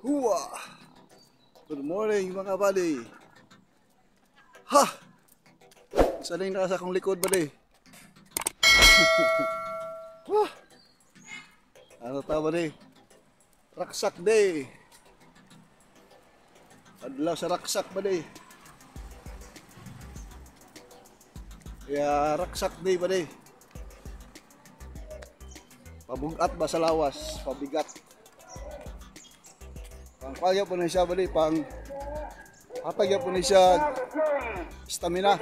Huwa! Good morning mga buddy. Ha! Sanay na sa akong likod buddy. Wah! Ano ta buddy? Raksak day. Adlaw sa raksak buddy. Ya raksak day buddy. Pabugat ba sa lawas? Pabigat. Pang kaya po na siya bali, pang hatag po na siya stamina.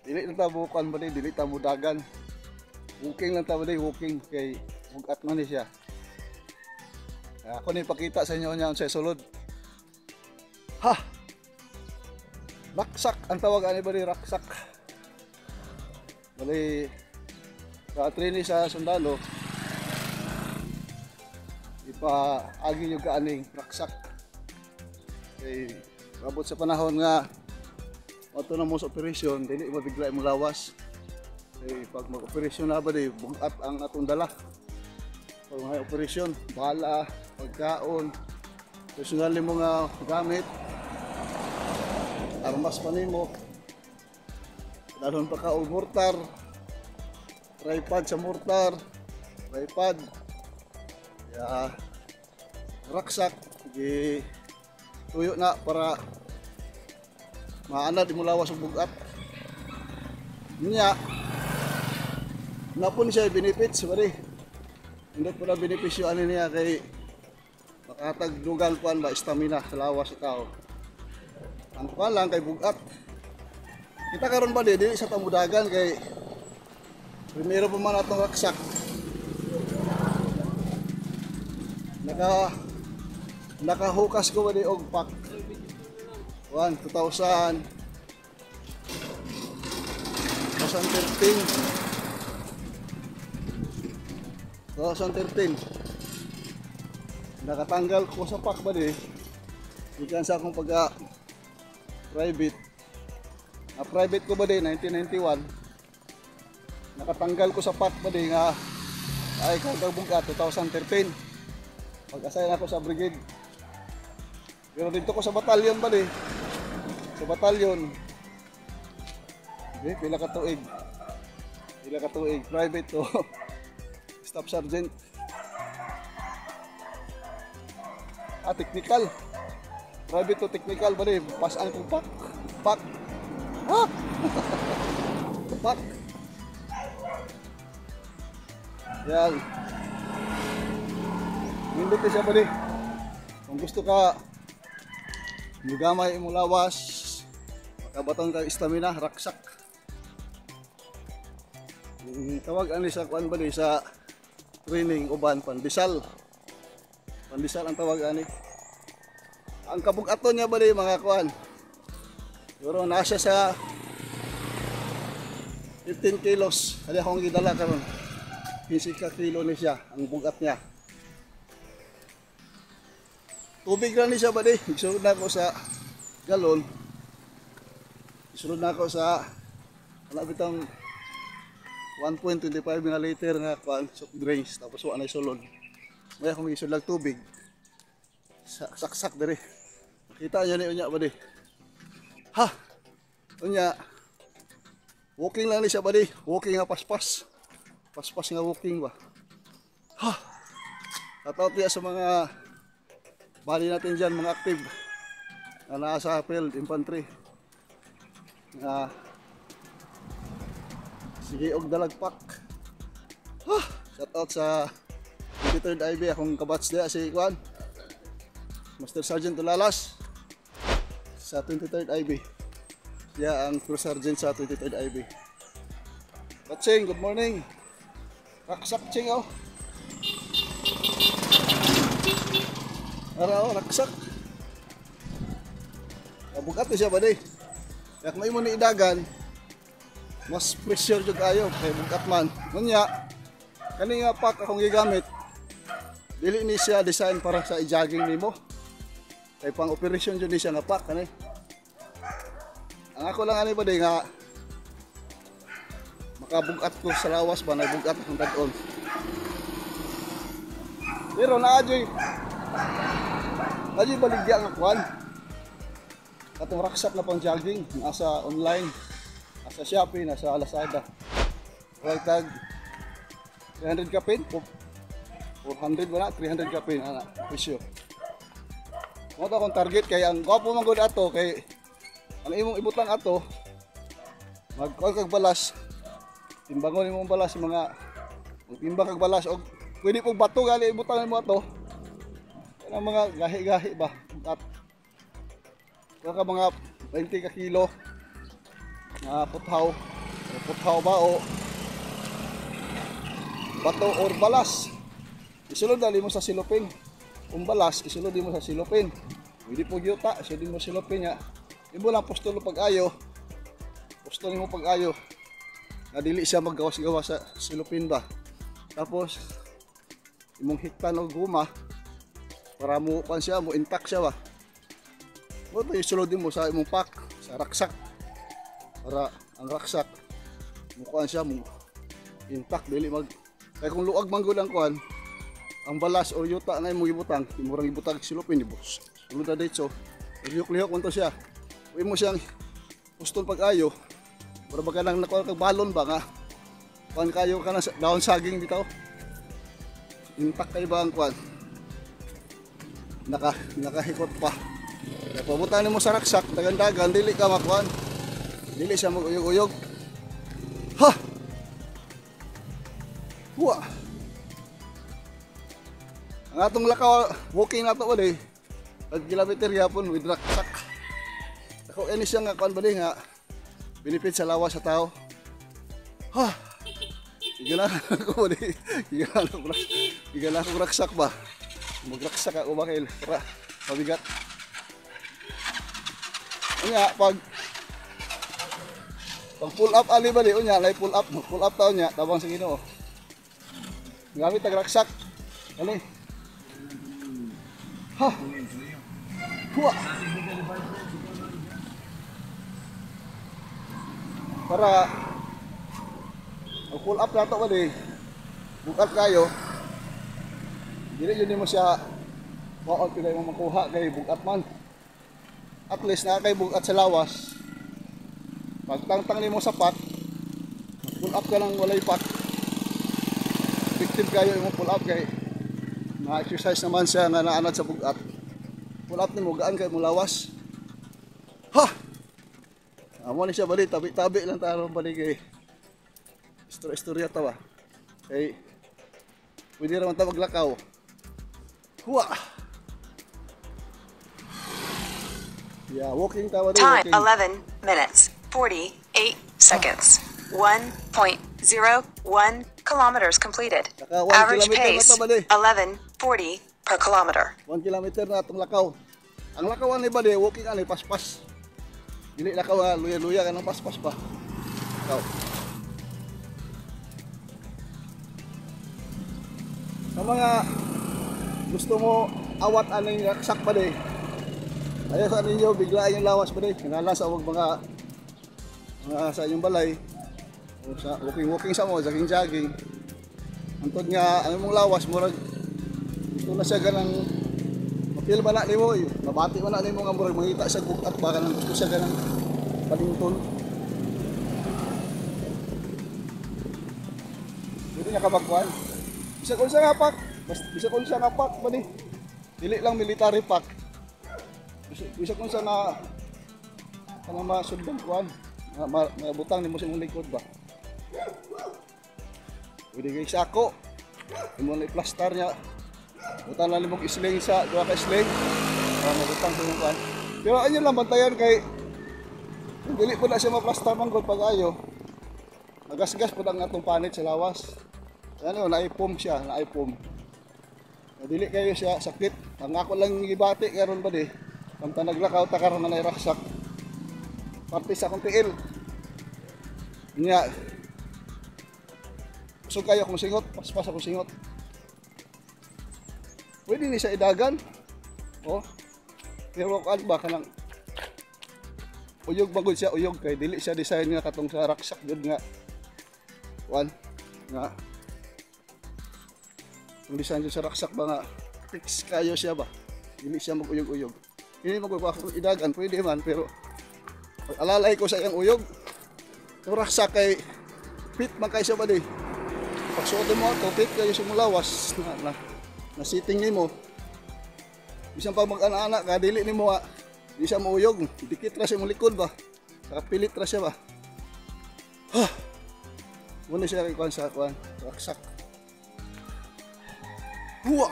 Dili na tabukan bali, dili tabudagan. Walking lang ta bali, walking kay bugat man ni siya. Ako ni pakita sa inyo niya sa sulod. Ha! Raksak ang tawag ani bali, raksak. Bali sa training sa sundalo. Ipaagi yung kaaning raksak kay abot sa panahon nga ato na mo sa operasyon dili mabigla mo lawas kay pag mag-operasyon na ba di bugat ang atong dala pag may operasyon bala, pagkaon, personal mo nga gamit, armas pa nimo, dalhon pa ka og mortar, tripod sa mortar, tripod ya raksak di tuyo na para maana di mo lawas og bugat niya napon siya benefits bari hindi po na benepisyo ano niya kay makatag dugal pan ba stamina sa lawas sa tao ang pa lang kay bugat kita karon ba di sa tamudagan kay primero pa man atong raksak nakahukas ko ba di og pack 2013 nakatanggal ko sa pack ba di ikan sa akong pagka private ko ba di 1991 nakatanggal ko sa pack ba di nga ay kagag bugat 2013 pag-assign ako sa brigade. Pero dito ko sa batalyon ba di? Sa batalyon. Pila ka tuig. Private to staff sergeant. Technical. Private to technical ba di? Pasan kong pak. Ha? Pak. Yan. Hindi ka siya pwede. Kung gusto ka mugamay mo lawas, makabatong ka stamina, raksak. Tawag ani sa kuan ba sa training uban pandisal. Pandisal ang tawag ani. Ang kabugaton niya ba mga kuan? Siguro nasa sa 15 kilos. Kaya akong gidala karon. 15 kilo ni siya ang bugat niya. Tubig lang ni siya ba di? Isunod na ako sa galon. Isunod na ako sa bitang 1.25 nga liter nga soft drinks. Tapos wala na isulod. May akong isunod lang tubig. Saksak dari. Kita niya ni unya ba di? Ha! Unya. Walking lang ni siya ba di? Walking nga paspas. Paspas nga walking ba? Ha! Tataw tiya sa mga bali natin dyan mga active na nasa field infantry sige og dalagpak. Shout out sa 23rd IB akong kabats dia si Juan Master Sergeant Tulalas sa 23rd IB siya ang First Sergeant sa 23rd IB. Batsing, good morning. Raksak ching oh. Araw, raksak. Bugat siya ba di? Kaya kung may mo ni idagan, mas pressure jud kayo kay bugat man. Ngunya, kani nga pack akong gigamit, dili ni siya design para sa i-jogging nimo. Kay pang operation jud ni siya nga pack kani. Ang ako lang ani ba di nga makabugat ko sa lawas ba nagbugat akong dag-on. Pero Lagi baligya nga kwan. Katong raksak na pang jogging, nasa online, nasa Shopee, nasa Lazada. Right tag 300 kapin, 400 wala, 300 kapin ana presyo. Mo ta akong target kay ang gwapo man gud ato kay ang imong ibutang ato magkuha kag balas. Timbangon imong balas mga timbang kag balas og pwede pog bato gali ibutang mo ato. Ang mga gahi-gahi ba at ka mga 20 ka kilo na puthaw ba o bato or balas isulod dali mo sa silopin kung balas isulod mo sa silopin pwede po yuta isulod mo silopin ya imo lang postulo pag-ayo postulo mo pag-ayo na dili siya maggawas-gawas sa silopin ba tapos imong hiktan o guma para mo pan siya mo intact siya ba mo isulodin mo sa imong pack sa raksak para ang raksak mukuan siya mo intact dili mag kay kung luag man gud ang kuan ang balas o yuta na imong ibutang imong ibutang silopin ibos sulod na dito lihok-lihok unto siya uwi mo siyang pustol pag-ayo para baga nang nakuha kag balon ba nga kuan kayo ka na daon saging bitaw intact kay ba ang kuan nakahikot pa pabutan mo sa raksak dagan-dagan dili ka makuan dili siya mag-uyog-uyog ha huwa ang atong lakaw walking nato ba di at kilometer yapon with raksak ako ini siya nga kuan ba di nga benefit sa lawas sa tao ha igala ko ba di igala ko raksak ba magraksak ako bakil para mabigat unya pag pull up ali ba di unya lay pull up taw nya tabang sa Ginoo gamit ang raksak ali ha huwa para ang pull up nato ba di bukat kayo dili yun mo siya maon pila mo makuha kay bugat man at least na kay bugat sa lawas pagtangtang nimo sa pat pull up ka lang walay pat effective kayo imong pull up kay na exercise naman siya nga naanad sa bugat pull up nimo gaan kay mo lawas ha amo ni siya bali tabi-tabi lang taron bali kay istorya ta ba kay pwede ra man ta maglakaw huwa yeah walking tawa din time 11 minutes 48 seconds 1.01 kilometers completed average pace 11:40 per kilometer 1 kilometer na atong lakaw ang lakaw ani ba di walking ani paspas dili lakaw luya-luya kanang paspas pa lakaw sa mga gusto mo awat aning raksak pa di ayaw sa ninyo bigla yung lawas pa di kinala sa wag mga sa inyong balay o sa walking sa mo jogging antod nga ang imong lawas murag ito na siya ganang mapil ba na nimo mabati man na nimo nga murag mangita sa bukat ba kanang gusto siya ganang palington dili niya kabagwan bisag unsa nga pak bisag unsa nga pak ba di dili lang military pak bisag unsa nga kanang masudlan kuan mabutang nimo sa imong likod ba pwede kay sako imo na i-plaster niya butang lang nimo isling sa duha ka isling para mabutang sa imong kuan pero anyo lang bantayan kay dili po na siya ma-plaster man gud pag-ayo nagasgas po ang atong panit sa lawas ano naipom siya naipom dili kayo siya sakit ang ako lang gibati karon ba di pamta naglakaw ta karon na raksak parte sa akong tiil niya usog kayo akong singot paspas akong singot pwede ni siya idagan oh pero ano ba kanang uyog bagod siya uyog kay dili siya design nga katong sa raksak jud nga one nga ang design jud sa raksak ba nga fix kayo siya ba. Dili siya mag-uyog-uyog. Hindi magpapakot idagan, pwede man, pero alalay ko sa iyang uyog. Yung raksak kay fit man kayo siya ba di. Pagsuot mo ito, fit kayo simulawas na sitting ni mo. Bisan pag mag-ana-ana ka, dili ni mo di siya mauyog. Dikit ra siya mong likod ba. Saka pilit ra siya ba. Muna siya kay sa raksak. Huwa!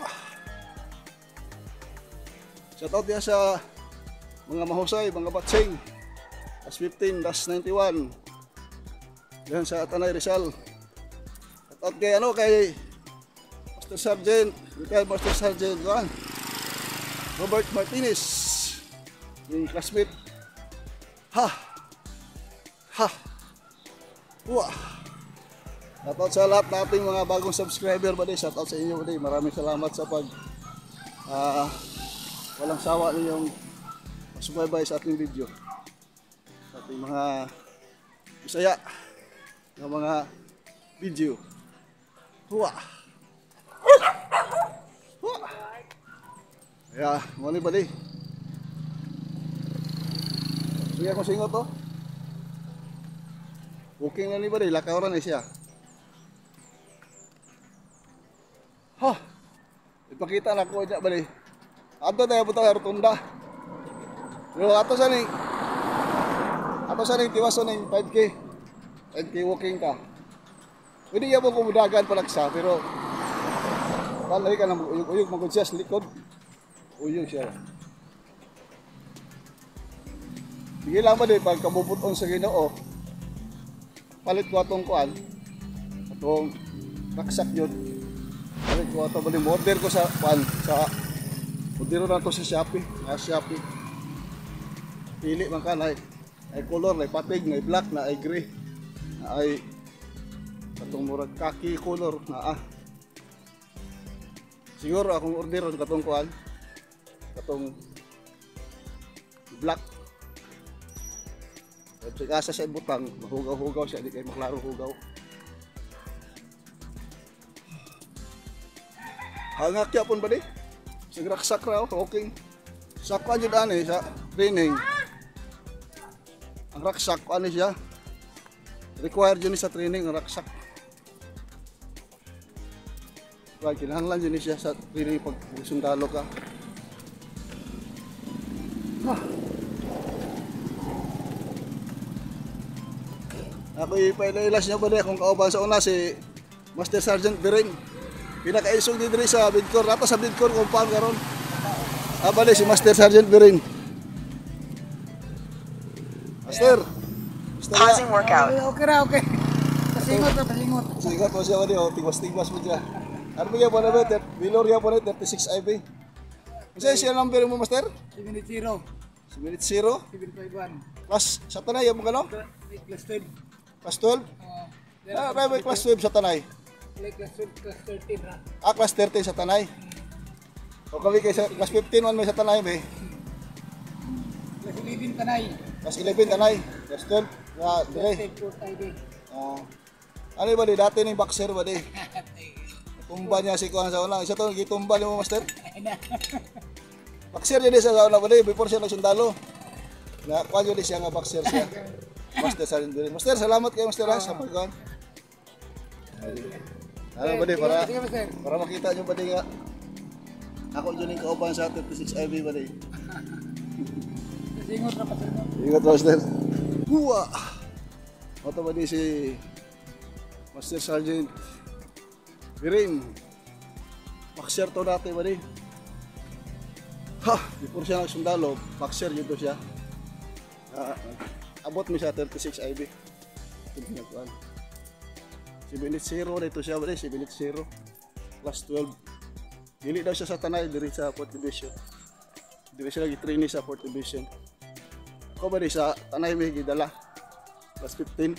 Shoutout niya sa mga mahusay, mga batsing. S15-91. Diyan sa Tanay Rizal. Shoutout kay Master Sergeant, retired Master Sergeant Robert Martinez. Yung classmate. Huwa! Shoutout sa lahat nating mga bagong subscriber ba di. Shoutout sa inyo ba di. Maraming salamat sa walang sawa ninyong subaybay sa ating video. Sa ating mga Bisaya ng mga video. Huwa! Huwa! Kaya, muli ba di? Sige akong singot to. Booking na ni ba di? Lakaw na siya. Ipakita na ko dyan ba di? Ato tayo butang rotunda. Pero ato sa ning tiwaso ning 5K walking ka. Pwede ka po kumudagan palagsa, pero palagi ka na uyog magod siya sa likod. Uyog siya. Sige lang ba di, pag kabubuton sa Ginoo, palit ko atong kuan, atong raksak yun. Palit ko atong bali, order ko sa kuan, order na to sa Shopee, pili man ka na ay color, na patig, na black, na ay gray, na ay katong murag kaki color na siguro akong order katong kuan, katong black. Pagkasa sa butang, mahugaw-hugaw siya, di kayo maklaro hugaw. Hangak ya pun ba di? Sigrak-sak raw, okay. Sakwa jud ani sa training. Ang raksak ano siya? Required yun sa training ang raksak. Kaya kinahanglan yun siya sa training pag sundalo ka. Ako ipailas niya ba di akong kauban sa una si Master Sergeant Biring. Pinakaisog ni diri sa Bidcor. Ato sa Bidcor compound karon. Bali si Master Sergeant Biring. Master. Pausing workout. Okay. Pasingot. Singot mo siya ba di? Tigwas-tigwas mo siya. Ano ba yan po na ba? Bilor yan po na 36 IB. Kasi siya number mo, Master? 780. 780. 751. Plus sa Tanay, yung mga ano? Class 12. Class 12? May class 12 sa Tanay. Class 13 na. Class 13 sa Tanay. O kami kay class 15 man may sa Tanay, be. Class 11 Tanay. Class 11 Tanay. Class 12 na dire. Ano ba di? Dati ni boxer ba di? Tumba niya si Kuhan sa una. Isa to, gitumba ni mo, Master. Boxer niya di sa una ba di? Before siya nagsundalo. Kuhan niya di siya nga boxer siya. Master Sergeant Biring. Master, salamat kayo, Master, sa pagkuhan. Ano ba di? Para makita nyo ba di nga? Ako dyan yung kauban sa 36 IB ba di? Pasingot na. Ingat, Master. Huwa! Ito ba di si Master Sergeant Biring. Boxer to dati ba di? Before siya nagsundalo, boxer yun to siya. Abot mo siya 36 IB. Ito pinagkuhan. 780 dito siya ba di? 780. Class 12. Dili daw siya sa Tanay, diri sa 4th Division. Diri siya nag-training sa 4th Division. Ako ba di sa Tanay may gidala? Class 15.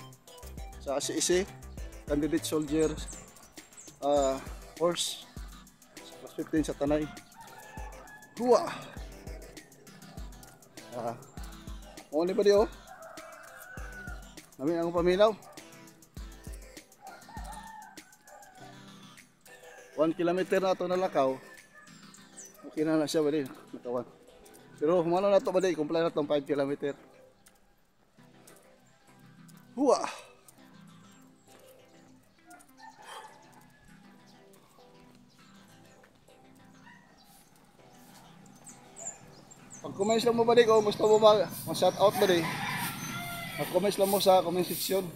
Sa CEC, Candidate Soldier Force. Class 15 sa Tanay. Huwa! Ano ba di oh? Namin akong paminaw. 1 kilometer na ito nalakaw. okay na siya bali natawan. Pero humano na to bali, comply na tong 5 kilometer. Huwa. Pag-comment lang mo ba di, kung gusto mo ma-shout out ba di, mag-comment lang mo sa comment section.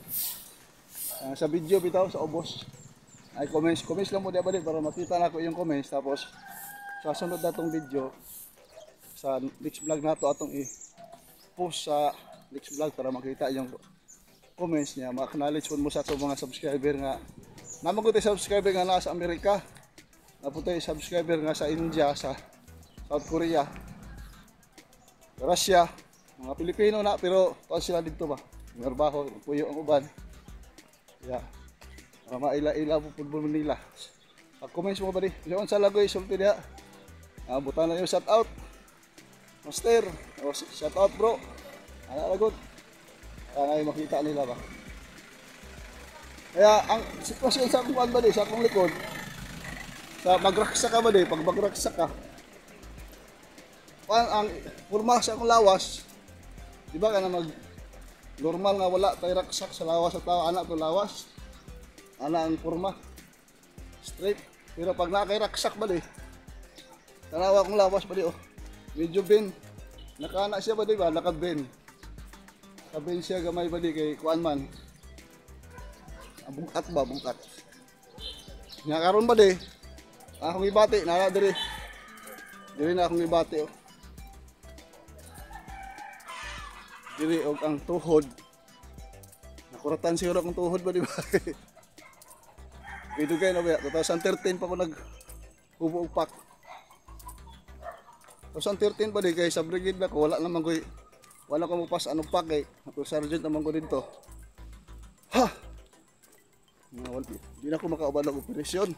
Sa video bitaw, sa ubos. Ay comments lang mo di ba di, para makita na ko yung comments. Tapos, sa sunod na tong video, sa next vlog na to atong i-post sa next vlog para makita yung comments niya. Maka-knowledge mo sa itong mga subscriber nga. Naman ko tayo subscriber nga nasa Amerika. Napunta yung subscriber nga sa India, sa South Korea, Russia, mga Pilipino na, pero tuwan sila dito ba? Narbaho, puyo ang uban. Yeah. Para maila-ila po football nila. Pag-comments mo ba di? Diyan sa lagoy, sulti diya. Butan na yung shout out. Master, shout out bro. Ano lagot? Para makita nila ba? Kaya ang sitwasyon sa akong kuwan ba di, sa akong likod, sa magraksa ka ba di, pag magraksa ka, ang purma sa akong lawas, di ba ka na normal nga wala tayo raksak sa lawas at tao, anak to lawas, anak ang purma, straight. Pero pag nakairaksak ba di, tanawa akong lawas ba di, oh, medyo ben, nakaanak siya ba di ba, naka-ben siya gamay ba di kay kuan man, bungkat ba, bungkat. Nga karon ba di, akong ibati, nara diri na akong ibati, oh. Dili og ang tuhod. Nakuratan siguro akong tuhod ba di ba? Ito kay na ba? 2013 pa ko naghubo og pak. 2013 pa di kay sa brigade ba ko wala naman ko mapas anong pak kay ako sergeant naman ko dito. Ha. Di na ako makaubad og operasyon.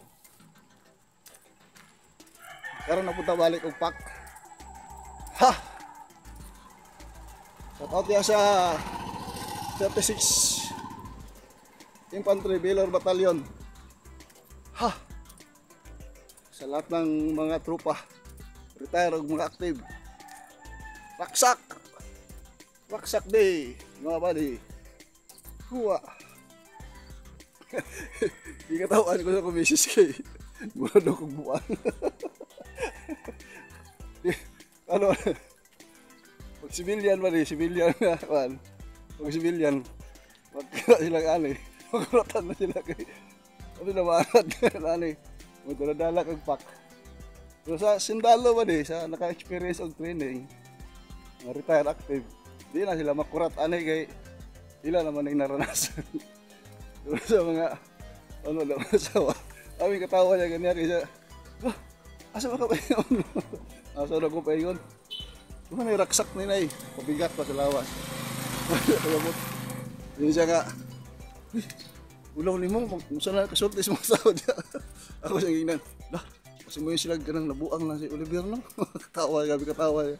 Karon napunta balik og pak. Ha. Shout out yan sa 36 Infantry Baylor Battalion. Ha! Sa lahat ng mga tropa, retire o mga active. Raksak! Raksak day, mga buddy. Huwa! Di katawan ko sa kumisis kay mula daw kong buwan. Ano? Pag civilian ba rin, civilian na kan. Pag civilian, magkira sila ani. Magkuratan na sila kay. Ano na maanad na ani. Magdala kag pak. Pero sa sindalo ba rin, sa naka-experience og training, mga retired active, di na sila makurat ani kay sila naman ang naranasan. Pero sa mga ano lang asawa, aming katawa niya ganyan kasi asa ba ka pa yun? Asa na ko pa yun? Ano na raksak nila eh, pabigat pa sa lawas. Hindi siya nga, ulaw ni mo, musa na kasulti sa mga sahod niya. Ako siyang ginan, kasi mo yung sila ganang nabuang lang si Oliver no? Katawa, gabi katawa niya.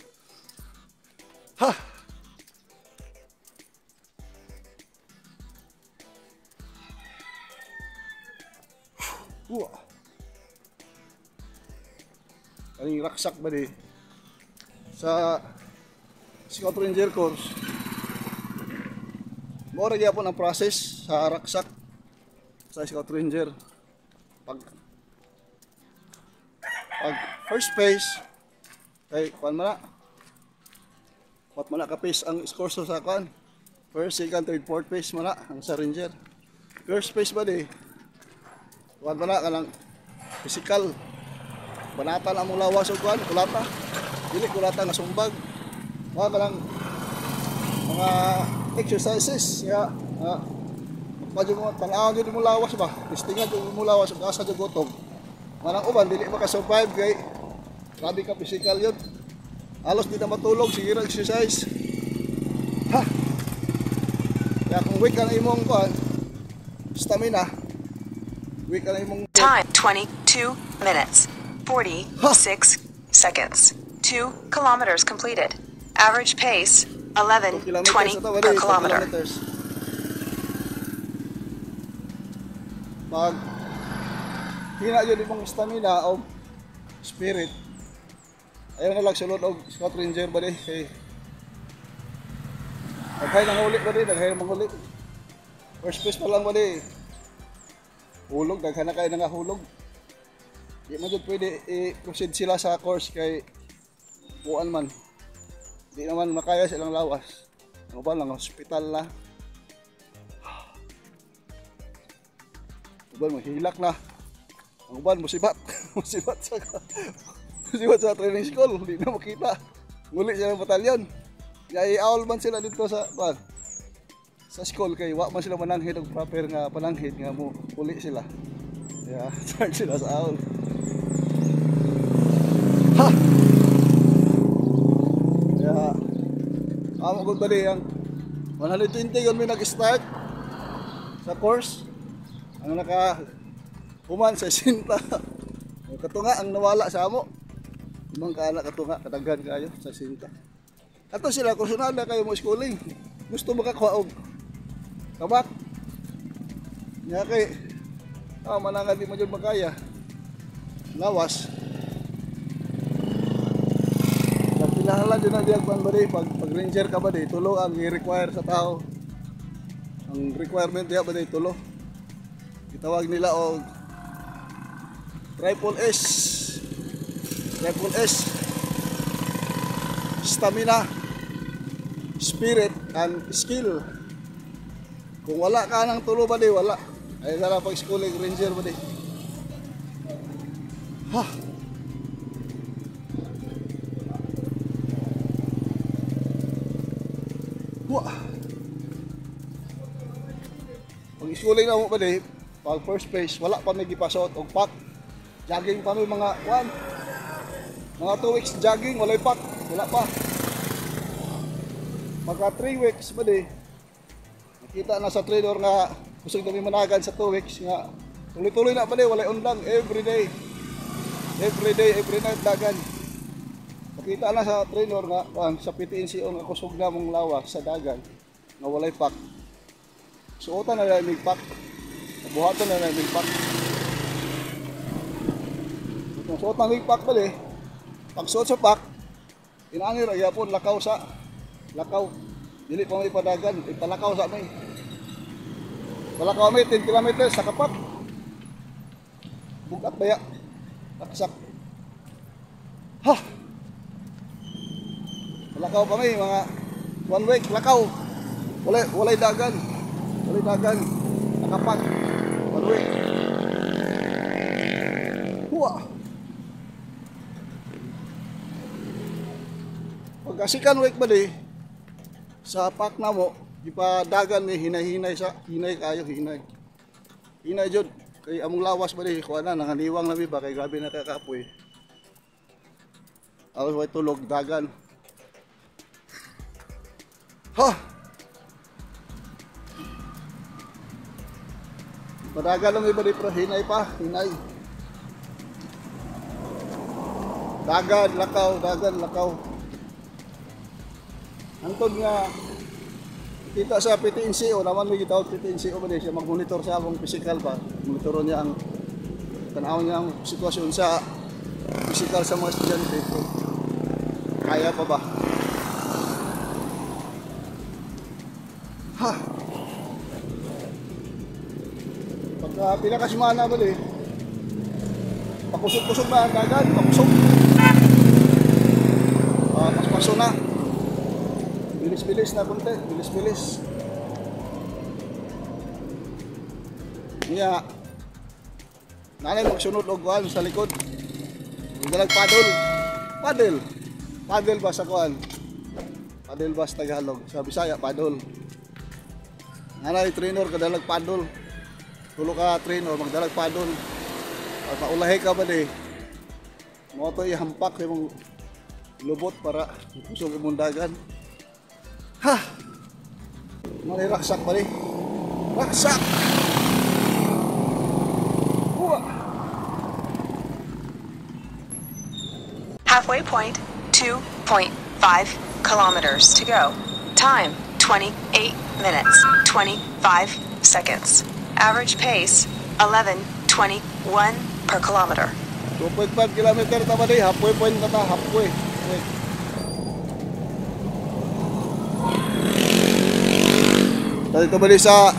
Ha! Kaling raksak ba di? Sa Scout Ranger course, mora gyapon ang process sa raksak sa Scout Ranger. Pag first phase kay kuan man na ka phase ang course sa kuan. First, second, third, fourth phase man na ang sa Ranger. First phase ba di? Kuan man na kanang physical. Banatan ang mong lawas o kuan, kulata. Dili kulata nga sumbag. Mga lang mga exercises ya padyo mo tanaw gyud mo lawas ba testingan gyud mo lawas ug asa gyud gutom manang uban dili maka-survive kay grabe ka physical yun halos di na matulog sige ra exercise ha kaya kung weak ka na imong stamina weak ka na imong Time 22 minutes 46 seconds. 2 kilometers completed. Average pace 11:20 per kilometer. Pag hina yun imong stamina o spirit, Ayaw na lang sulod og Scout Ranger ba di? Kay daghay nang huli ba di? Daghay nang huli. First place pa lang ba di? Hulog, daghan na kayo nga hulog. Di man jud pwede i-proceed sila sa course kay buwan man. Di naman makaya silang lawas. Ano ba lang, hospital na. Uban, mahilak na. Ang uban, musibat. musibat sa training school. Hindi na makita. Nguli siya ng batalyon. I-awl man sila dito sa school kay wa man sila mananghid og proper nga pananghid nga mo uli sila. Kaya charge sila sa awl. Ha! Kaya amo gud bali ang 120 yun may nag-start sa course. Ang naka human sa sinta. Katunga ang nawala sa amo. Ibang kaana katunga kadaghan kayo sa sinta. Ato sila kung sunada kayo mo schooling. Gusto makakuha og kabak. Nya kay manangan di mo jud makaya. Lawas. Pinahalan din na diyan ba di pag ranger ka ba di tulo ang i-require sa tao. Ang requirement diya ba di tulo. Itawag nila og triple S stamina, spirit and skill. Kung wala ka ng tulo ba di wala ay sara pag schooling ranger ba di. Ha. Wah. Pag schooling na mo ba di, pag first phase, wala pa may gipasot og pack. Jogging pa may mga 2 weeks jogging, walay pack, wala pa. Pagka 3 weeks ba di, nakita na sa trainer nga kusog na may managan sa 2 weeks nga tuloy-tuloy na ba di, walay unlang every day, every night dagan. Nakita na sa trainer nga sa PTNCO nga kusog na mong lawas sa dagan nga walay pack. Suotan na lang may pack. Buhatan na lang may pack. Kung suotan may pack pala eh. Pag suot sa pack, inaani ra gyapon lakaw. Dili pa may padagan, ipalakaw sa may. Palakaw may 10 kilometers sa kapat. Bugat baya. Taksak. Ha. Lakaw pa may mga 1 week lakaw. Walay dagan. Nakapat. 1 week. Huwa. Pagka second week ba di, sa pack na mo, ipadagan ni hinay kayo. Hinay jud. Kay among lawas ba di, kuha na, nanganiwang na ba, kay grabe na kakapoy. Alas way tulog, dagan. Ha! Madagal lang iba di pero hinay. Dagan, lakaw. Antod nga kita sa PTNCO, naman may gitawag PTNCO ba di siya mag-monitor sa akong physical ba. Monitoron niya ang tanaw niya ang sitwasyon sa physical sa mga estudyante. Kaya pa ba? Ha! Pagka pinakasimana ba di, pakusog-kusog na ang dagan, pakusog. Mas na. Bilis-bilis na konti, bilis-bilis. Niya, nanay magsunod og kuan sa likod. Dalag paddle ba sa kuan? Paddle ba sa Tagalog? Sa Bisaya, paddle. Nanay trainer kadalag paddle. Tulo ka trainer magdalag paddle. Pag maulahi ka ba di, mo to ihampak imong lubot para kusog imong dagan. Ha! Mali raksak ba di? Raksak! Halfway point, 2.5 kilometers to go. Time, 28 minutes, 25 seconds. Average pace, 11:21 per kilometer. 2.5 kilometer ta ba di? Halfway point na ta, halfway. Wait. Dito bali sa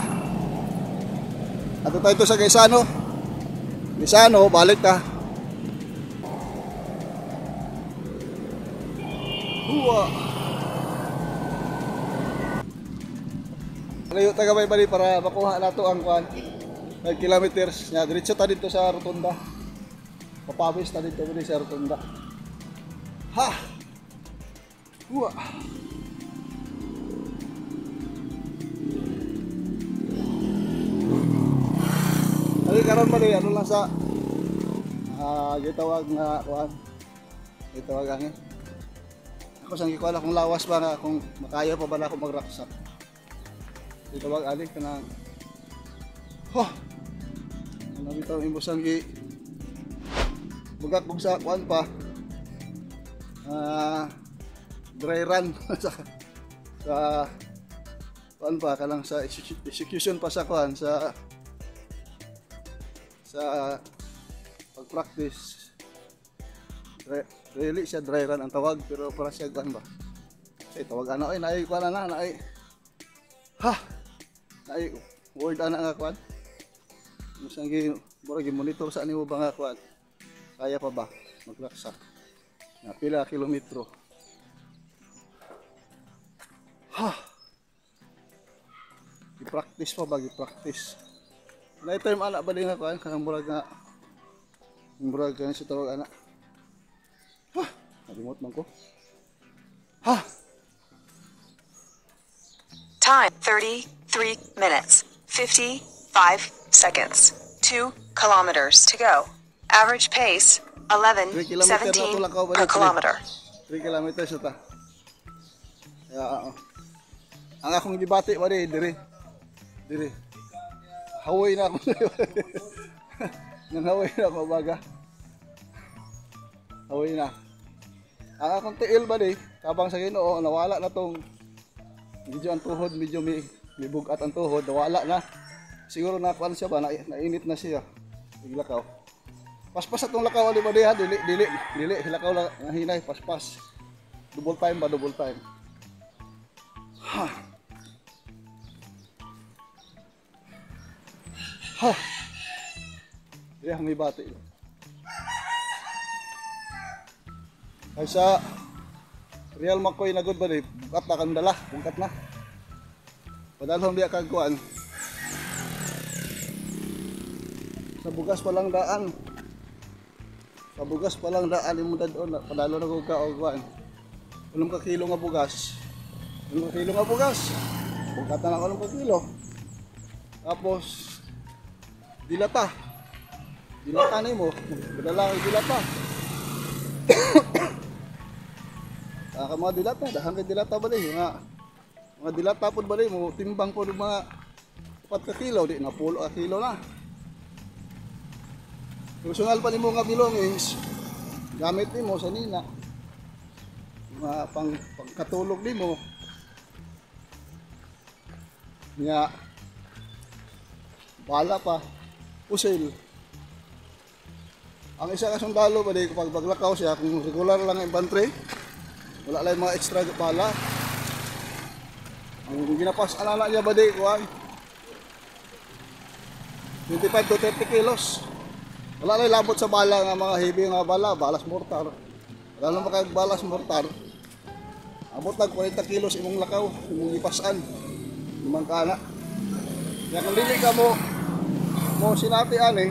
ato tayo to sa Gaisano. Gaisano, balik ta. Huwa. Layo taga bali para makuha nato ang 5 kilometers. Nya diretso ta dito sa Rotunda. Papawis ta dito bali sa Rotunda. Ha. Huwa. Ay karon ba ano lang sa gitawag nga kuan. Gitawag angin. Ako sang gikuan akong lawas ba nga kung makaya pa ba na ako magraksak. Gitawag ali kanang ano bitaw imbusang gi bugak sa kuan pa. Dry run sa kuan pa kanang sa execution pa sa kuan sa pag-practice. Really siya dry run ang tawag pero para siya kuan ba. Say tawag ana oy naay kuan na naay. Naay word ana nga kuan. Musang gi murag monitor sa nimo ba nga kuan. Kaya pa ba maglaksak? Na pila kilometro. I-practice pa ba i-practice. Na time anak ba din nga kuan kanang murag nga sa tawag anak. Nalimot man ko. Time 33 minutes 55 seconds. 2 kilometers to go. Average pace 11:17 per kilometer. 3 kilometers na ta. Kaya ang akong gibati ba dire. Hawoy na ako. Nang hawoy na ako baga. Hawoy na. Ang akong tiil ba di, kabang sa Ginoo nawala na tong medyo ang tuhod, medyo may bugat ang tuhod, nawala na. Siguro nakuan siya ba, nainit na siya. Iglakaw. Paspas atong lakaw ali ba di ha, dili hilakaw lang hinay paspas. Double time. Iya may bati. Kaysa Real Makoy na good ba di, bukat na kang dala, bungkat na. Padalhon diya kang kuan. Sa bugas pa lang daan imo dadon padalo na kog ka og kuan. 8 ka kilo nga bugas. Bungkat na lang 8 ka kilo. Tapos dilata nimo, padala ang dilata. Mga dilata, dahang kay dilata ba di nga mga dilata pod ba di mo timbang pod mga 4 ka kilo di na 10 ka kilo na. Personal pa nimo nga belongings gamit nimo sa nina. Mga pangkatulog nimo. Nga bala pa pusil. Ang isa ka sundalo ba di kapag paglakaw siya kung regular lang ang infantry. Wala lang mga extra bala. Ang ginapas alala niya ba di kuan 25 to 30 kilos. Wala lang labot sa bala nga mga heavy nga bala, balas mortar. Wala lang makay balas mortar. Abot nag 40 kilos imong lakaw, imong ipasan. Imong kana. Kaya kung dili ka mo sinati ani,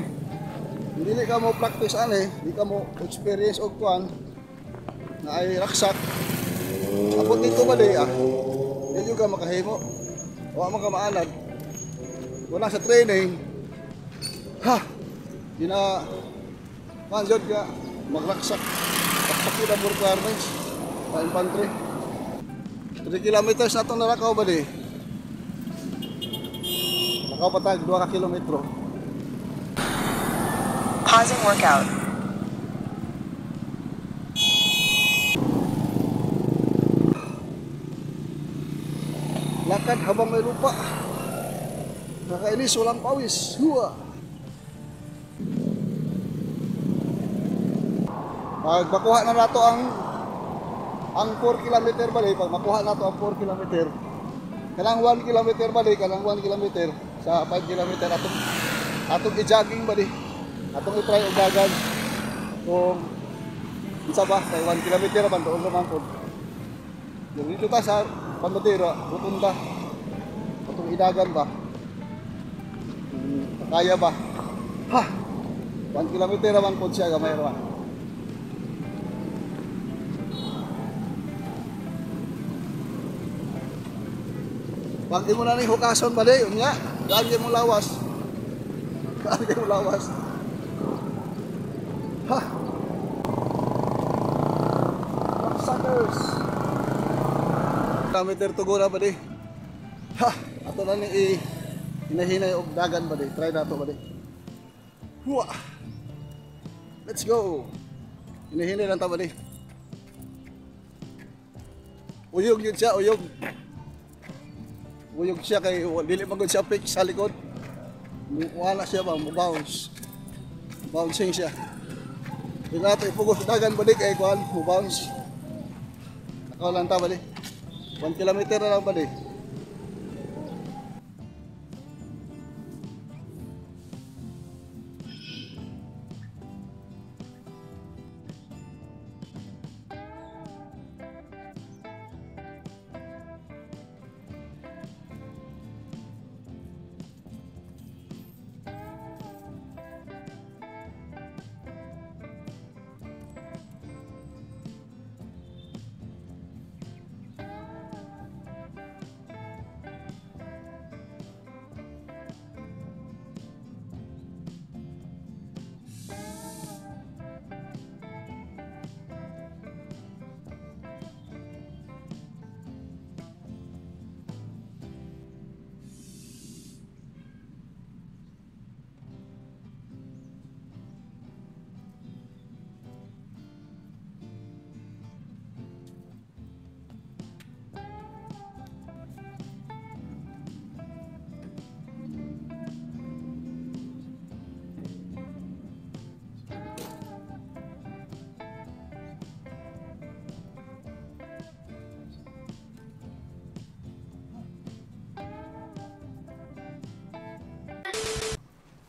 dili ka mo practice ani, di ka mo experience og kuan na ay raksak. Abot dito ba di Dili ka makahimo. Wa man ka maalad. Wala sa training. Dina manjod ka magraksak. Pagpakita mo requirements sa infantry. 3 kilometers na itong narakaw ba di? Nakaw patag 2 ka kilometro. Pausing workout. Lakad habang may lupa. Nakainis, walang pawis. Huwa. Pagbakuha na nato ang ang 4 kilometer bali, pag makuha na to ang 4 kilometer, kanang 1 kilometer bali, kanang 1 kilometer sa 5 kilometer atong i-jogging bali, atong i-try og dagan kung isa ba kay 1 kilometer man doon naman po. Dito ta sa Pandadera, rotunda. Atong idagan ba? Kaya ba? Ha! 1 kilometer naman po siya gamay ra. Pag di mo na ni hukason ba di, unya, gagawin mo lawas. Gagawin mo lawas. Ha! Suckers! Kilometer to go na ba di? Ha! Ato na ni hinahinay og dagan ba di? Try na to ba di? Huwa! Let's go! Hinahinay lang ta ba di? Uyog yun siya, uyog. Uyog siya kay dili magod siya pick sa likod. Wala siya ba, bounce. Bouncing siya. Di nato ipugos dagan ba di kay kuan, bounce. Nakaw lang ta ba di? 1 kilometer na lang ba di?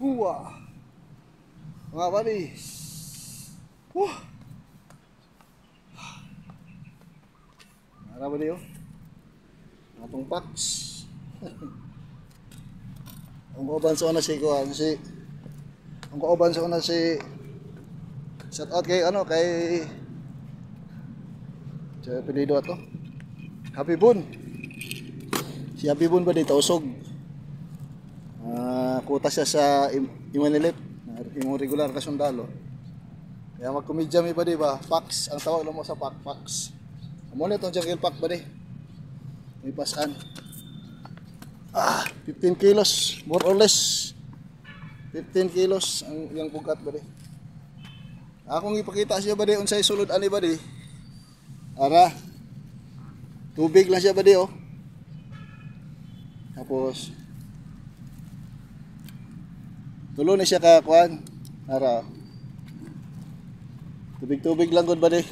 Huwa! Mga buddy! Wah! Nara ba niyo? Atong packs. Ang kauban sa una si Kuan si ang kauban sa una si shout out kay ano kay sa pilido ato. Happy Bun. Si Happy Bun ba dito usog? Kuta siya sa Imanilip, yung regular ka sundalo. Kaya magkomedya mi ba di ba? Fax, ang tawag lang mo sa fax. Amo na itong jungle pack ba di? May pasan. 15 kilos, more or less. 15 kilos ang yung bugat ba di? Akong ipakita siya ba di unsay sulod ani ba di? Ara. Tubig lang siya ba di oh. Tapos tulo na siya kakuan. Ara. Tubig lang gud ba di?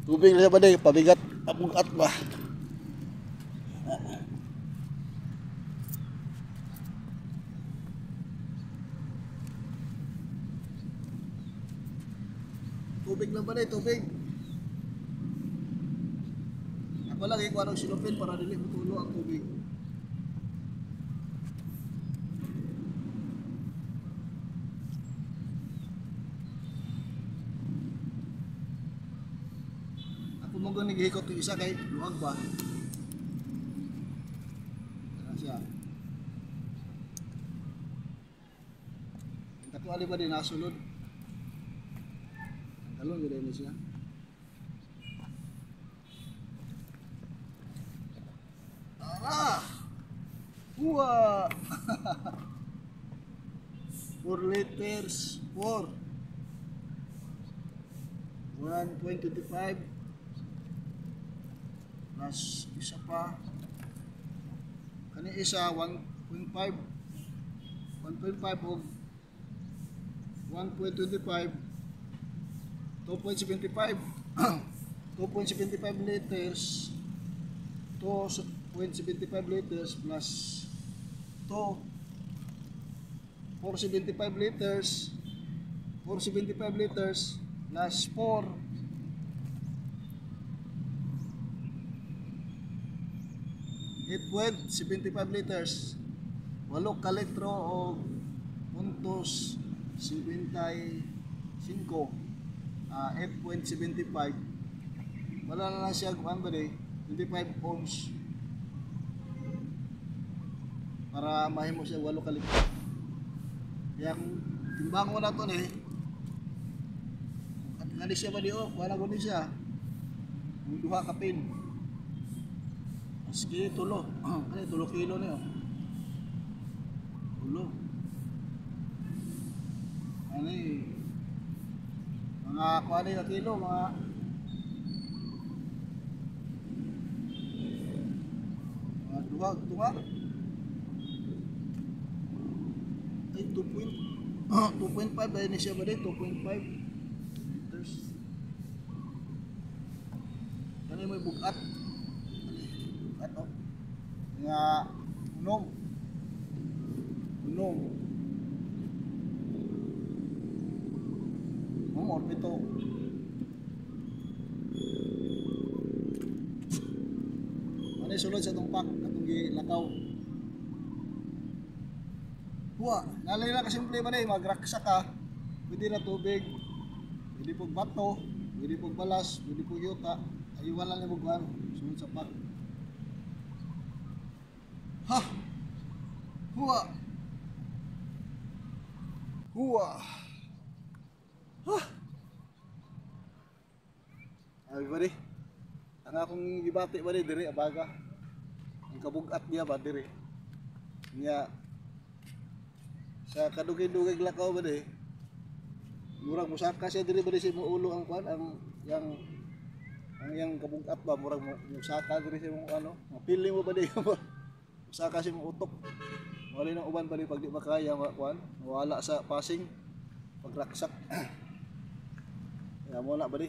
Tubig lang siya ba di? Pabigat abugat ba? Tubig lang ba di? Tubig. Ako lang ikuha ng silupin para dili mutulo ang tubig. Kung mo nagihikot yung isa kay luwag ba? Ano siya? Ang tato ali ba din nasulod? Talon yun din siya. Tara! Huwa! 4 liters, 4. 1.25 plus isa pa kani isa 1.5 og 1.25 2.75 2.75 liters, 2.75 liters plus 2, 475 liters, 475 liters plus 4, 8.75 liters, 8 ka litro o puntos 75, 8.75. Wala na lang siya kung ba 25 ohms para mahimo siya 8 ka litro. Kaya kung timbang mo na ito at nga siya ba wala ko siya yung 2 ka pin. Maski tulo, tulo kilo na yun. Tulo. Mga kuwali na kilo, mga tunga. Ay, 2.5 ay siya ba 2.5 liters. Kani may bugat. Nga unom pito ano sulod sa itong pack atong gilakaw huwa nalay na kasimple ba magraksa ka pwede na tubig pwede pong bato pwede pong balas pwede pong yuta ayuwan lang yung buguan sulod sa pack. Ha! Huwa! Ha! Ay ba ang akong gibati ba diri abaga ang kabugat niya ba diri niya sa kadugay-dugay lakaw ba murag musaka siya diri ba sa mo ulo ang kwan ang yang kabugat ba murag musaka diri sa mo mapili mo ba usa kasi mong utok. Wala nang uban pa pag di makaya mawala sa passing pagraksak. Kaya mo na ba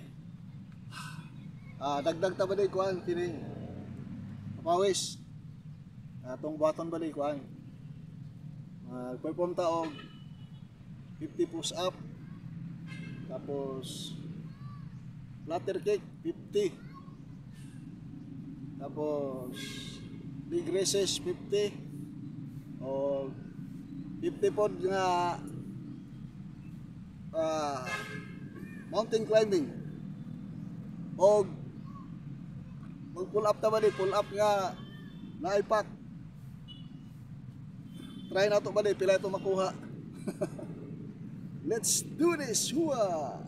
dagdag ta ba kuan kining pawis. Atong baton ba kuan. Perform ta og 50 push up. Tapos flutter kick 50. Tapos leg raises 50 o 50 pod nga mountain climbing o mag pull up ta ba pull up nga naipak try na to ba pila ito makuha. Let's do this. Hua!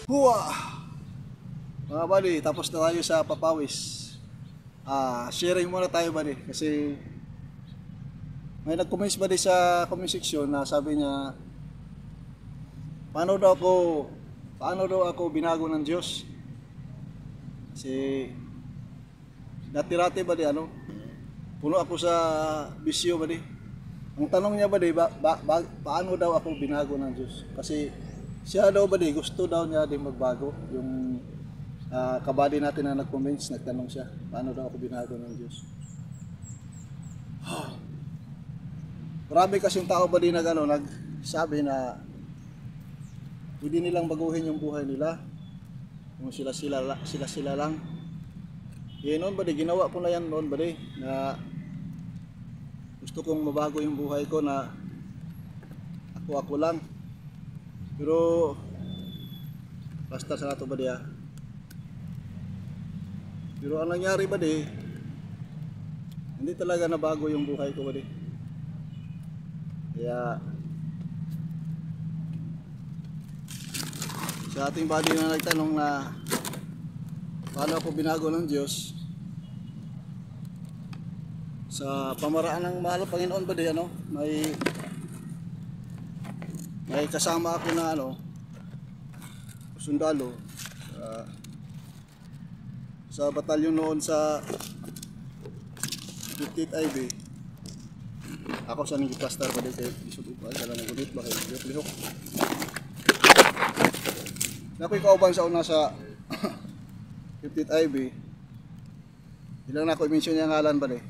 Huwa! Mga buddy, tapos na tayo sa papawis. Sharing muna tayo buddy kasi may nag-comments buddy sa comment section na sabi niya paano daw ako binago ng Diyos. Kasi dati-rati buddy puno ako sa bisyo buddy. Ang tanong niya buddy, paano daw ako binago ng Diyos? Kasi siya daw buddy, gusto daw niya din magbago. Yung kabady natin na nag-comments, nagtanong siya, paano daw ako binago ng Diyos? Marami kasing tao ba din nagsabi na pwede nilang baguhin yung buhay nila kung sila lang. Noon ba di, ginawa ko na yan noon ba di, na gusto kong mabago yung buhay ko na ako lang. Pero basta sa nato ba di Pero ang nangyari ba di, hindi talaga nabago yung buhay ko ba di. Kaya sa ating buddy na nagtanong na paano ako binago ng Diyos, sa pamaraan ng mahal ng Panginoon ba di, may kasama ako na sundalo sa batalyon noon sa 58 IB. Ako sa nang pastor pa din kay isod upal kala ng gunit ba kay lihok. Nakoy kauban sa una sa 58 IB. Ilang na ko i-mention niya ngalan ba di.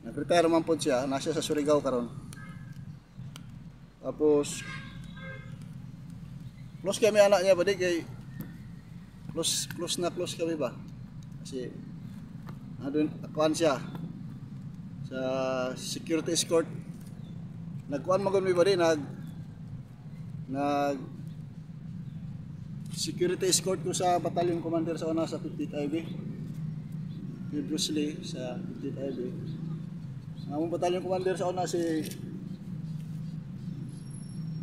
Nag-retire man po siya, nasa sa Surigao karon. Tapos close kami anak niya ba di kay close kami ba? Kasi doon akuan siya sa security escort. Nagkuan magod mi ba di nag security escort ko sa battalion commander sa una sa 50th IB. Bruce Lee sa 50th IB. Ang battalion commander sa una si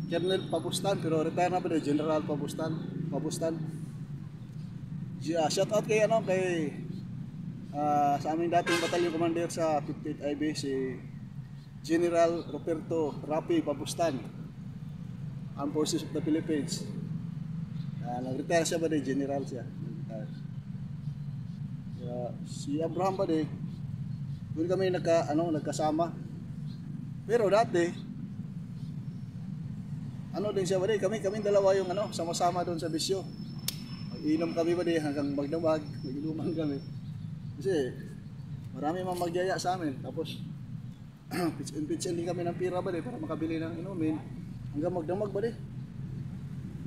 Colonel Pabustan, pero retire na ba di, General Pabustan. Shout out kay sa aming dating battalion commander sa 58 IB si General Roberto Rapi Pabustan, Armed Forces of the Philippines. Nag-retire siya ba di, general siya. Si Abraham ba di, doon kami nagkasama. Pero dati din siya ba di, kami dalawa yung sama-sama doon sa bisyo. Inom kami ba di hanggang magdamag, naginuman kami. Kasi marami mang magyaya sa amin. Tapos pitch-in din kami ng pira ba di para makabili ng inumin. Hanggang magdamag ba di.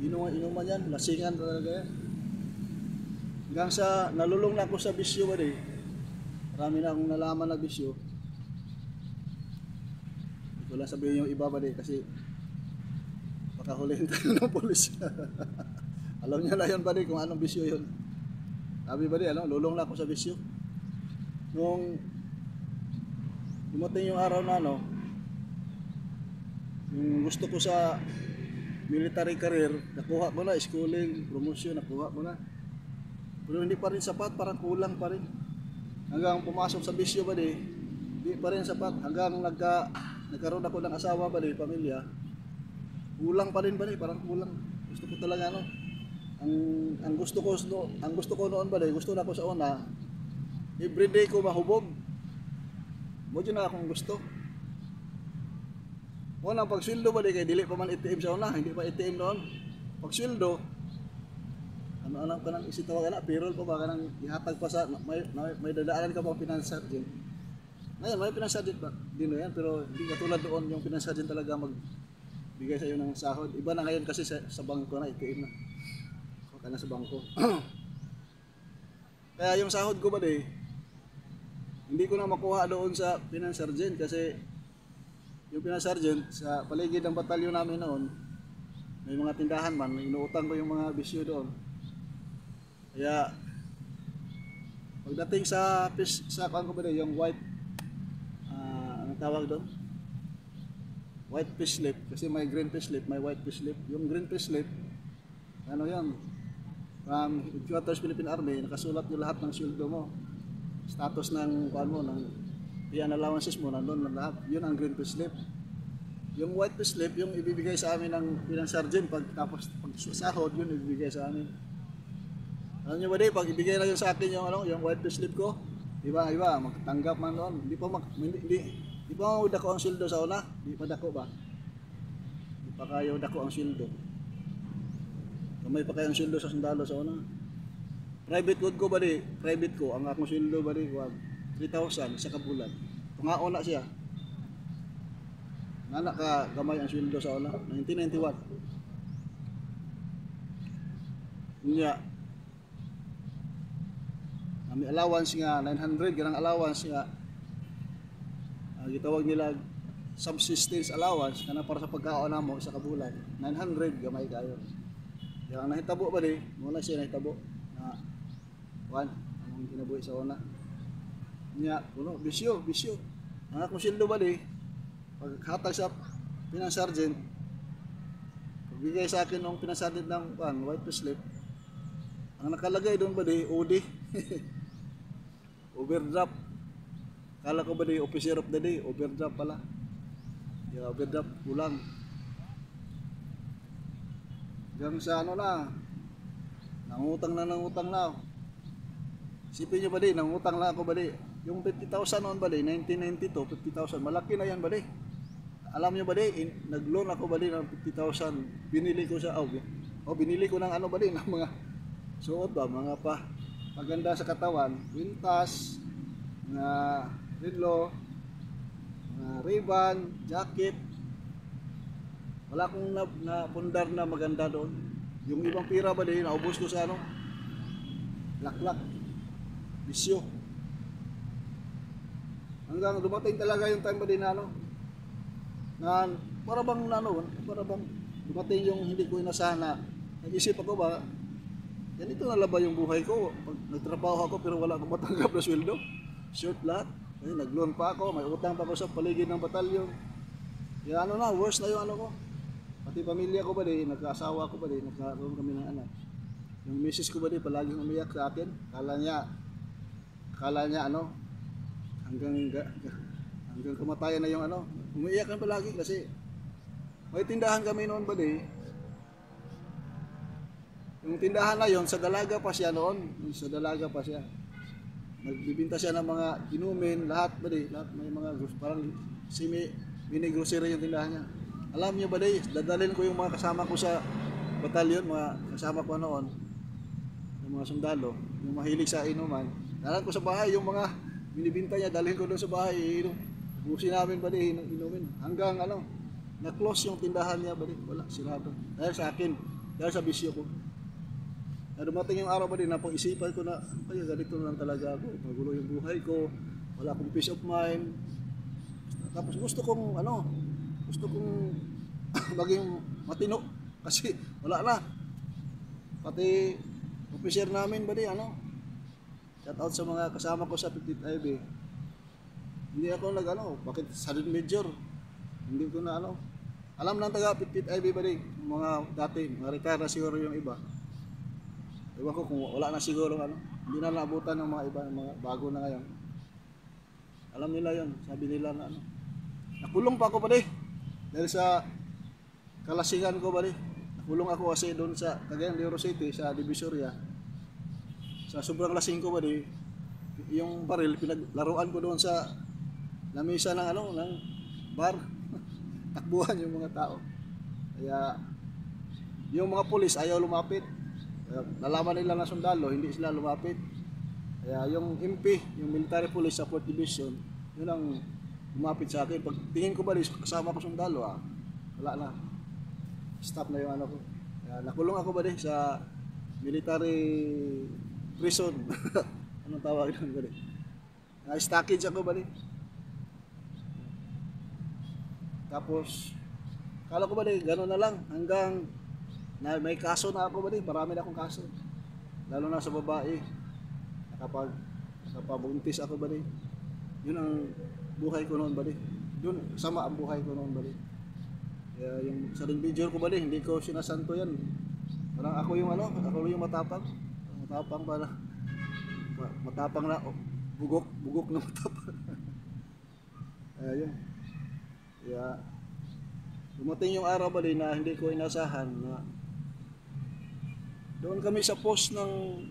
Inuman yan, lasingan talaga yan. Hanggang sa nalulong na ako sa bisyo ba di. Marami na akong nalaman na bisyo. Hindi ko lang sabihin yung iba ba di kasi pakahulihin tayo ng polis. Alam niya na yun ba di kung anong bisyo yun. Sabi ba di, lulong na ako sa bisyo. Nung dumating yung araw na yung gusto ko sa military career, nakuha ko na, schooling, promotion, nakuha ko na. Pero hindi pa rin sapat, parang kulang pa rin. Hanggang pumasok sa bisyo ba di, hindi pa rin sapat. Hanggang nagkaroon ako ng asawa ba di, pamilya, kulang pa rin ba di, parang kulang. Gusto ko talaga ang gusto ko noon ba di, gusto na ko sa una, everyday ko mahubog. Mo na akong gusto. Unang pagsweldo ba di, kay dili pa man ATM sa una, hindi pa ATM noon. Pagsweldo, alam ka nang isitawa ka na, payroll pa ba ka nang ihatag pa sa, may dadaanan ka bang finance sergeant. Ngayon, may finance sergeant ba? Din yan, pero hindi katulad doon yung finance sergeant talaga magbigay sa iyo ng sahod. Iba na ngayon kasi sa bangko na, ATM na. Na sa bangko. Kaya yung sahod ko ba di, hindi ko na makuha doon sa finance sergeant kasi yung finance sergeant sa paligid ng batalyon namin noon, may mga tindahan man, inuutang ko yung mga bisyo doon. Kaya pagdating sa kuan ko ba di, yung white anong tawag doon? White payslip, kasi may green payslip, may white payslip. Yung green payslip, Ano yan? From Headquarters Philippine Army, nakasulat yung lahat ng sweldo mo. Status ng kuan mo, ng yan allowances mo, nandun na lahat. Yun ang green payslip. Yung white payslip, yung ibibigay sa amin ng bilang sergeant pag tapos pag sahod, yun ibibigay sa amin. Alam niyo ba di, pag ibigay na yun sa akin yung white payslip ko, iba, magtanggap man doon. Di pa dako ang sweldo sa una? Di pa dako ba? Di pa kayo dako ang sweldo. Kamay pa kayo ang sweldo sa sundalo sa una. Private ko ba di? Private ko, ang akong sweldo ba di? 3,000 sa kabulan. Tungaon na siya. Nana ka gamay ang sweldo sa una. 1991. Niya. May allowance nga 900 ganang allowance nga gitawag nila subsistence allowance kana para sa pagkaon namo sa kabulan 900 gamay kayo. Yang nahitabo ba di muna siya nahitabo na kuan ang kinabuhi sa una nya kuno bisyo ang akong sildo ba di paghatag sa pinang-sergeant pagbigay sa akin ng pinang-sergeant ng white payslip ang nakalagay doon ba di OD overdraft. Kala ko ba di officer of the day, overdraft pala. Yeah, overdraft kulang. Hanggang sa ano na, nangutang na. Isipin nyo ba di, nangutang na ako ba di. Yung 50,000 noon ba di, 1992, 50,000, malaki na yan ba di. Alam nyo ba di, nag-loan ako ba di ng 50,000, binili ko sa, binili ko ng ano ba di, ng mga suot ba, mga maganda sa katawan, kwintas, mga relo, mga ribbon, jacket. Wala akong napundar na maganda doon. Yung ibang pira ba din, naubos ko sa ano? Laklak. Bisyo. Hanggang dumating talaga yung time ba din na ano? Na para bang dumating yung hindi ko inasahan na nag-isip ako ba, ganito na ba yung buhay ko? Pag nagtrabaho ako pero wala akong matanggap na sweldo. Short lahat. Ay, nag-loan pa ako, may utang pa ako sa paligid ng batalyon. Kaya ano na, worse na yung ano ko. Pati pamilya ko ba di, nagkaasawa ko ba di, nagkaroon kami ng anak. Yung misis ko ba di, palaging umiyak sa akin. Kala niya ano, hanggang kamatayan na yung ano. Umiiyak na palagi kasi may tindahan kami noon ba di. Yung tindahan na yon sa dalaga pa siya noon, sa dalaga pa siya. Nagbibinta siya ng mga inumin, lahat ba di, lahat may mga parang mini grocery yung tindahan niya. Alam niyo ba di, dadalhin ko yung mga kasama ko sa batalyon, mga kasama ko noon, yung mga sundalo, yung mahilig sa inuman. Dalan ko sa bahay yung mga binibinta niya, dalhin ko doon sa bahay, iinom. Busin namin ba di, inumin. Hanggang ano, na-close yung tindahan niya ba di, wala, sirado. Dahil sa akin, dahil sa bisyo ko. Na dumating yung araw ba din na pag-isipan ko na kaya ganito na lang talaga ako, magulo yung buhay ko, wala akong peace of mind. Tapos gusto kong maging matino kasi wala na. Pati officer namin ba di ano? Shout out sa mga kasama ko sa 50th IB. Hindi ako bakit sergeant major? Hindi ko na alam ng taga 50th IB ba di, mga dati, mga retire na siguro yung iba. Ewan ko kung wala na siguro hindi na naabutan ng mga iba, mga bago na ngayon. Alam nila yon, sabi nila na nakulong pa ako pa di. Dahil sa kalasingan ko ba di. Nakulong ako kasi doon sa Cagayan de Oro City, sa Divisoria. Sa sobrang lasing ko ba di, yung baril, pinaglaruan ko doon sa lamisa ng ng bar. Takbuhan yung mga tao. Kaya yung mga pulis ayaw lumapit. Nalaman nila na sundalo, hindi sila lumapit. Kaya yung MP, yung military police sa 4th Division, yun ang lumapit sa akin. Pag tingin ko ba, kasama ko sundalo, wala na. Stop na yung ko. Kaya nakulong ako ba sa military prison. Anong tawag doon ba Na-stockage ako ba Tapos, kala ko ba gano'n na lang hanggang na may kaso na ako ba marami na akong kaso. Lalo na sa babae. Nakapabuntis ako ba yun ang buhay ko noon ba Yun, sama ang buhay ko noon ba Kaya yung sa video ko ba hindi ko sinasanto yan. Parang ako yung ano, ako yung matapang. Matapang pala. Matapang na, bugok na matapang. Ayun. Kaya, dumating yung araw ba din na hindi ko inasahan na doon kami sa post ng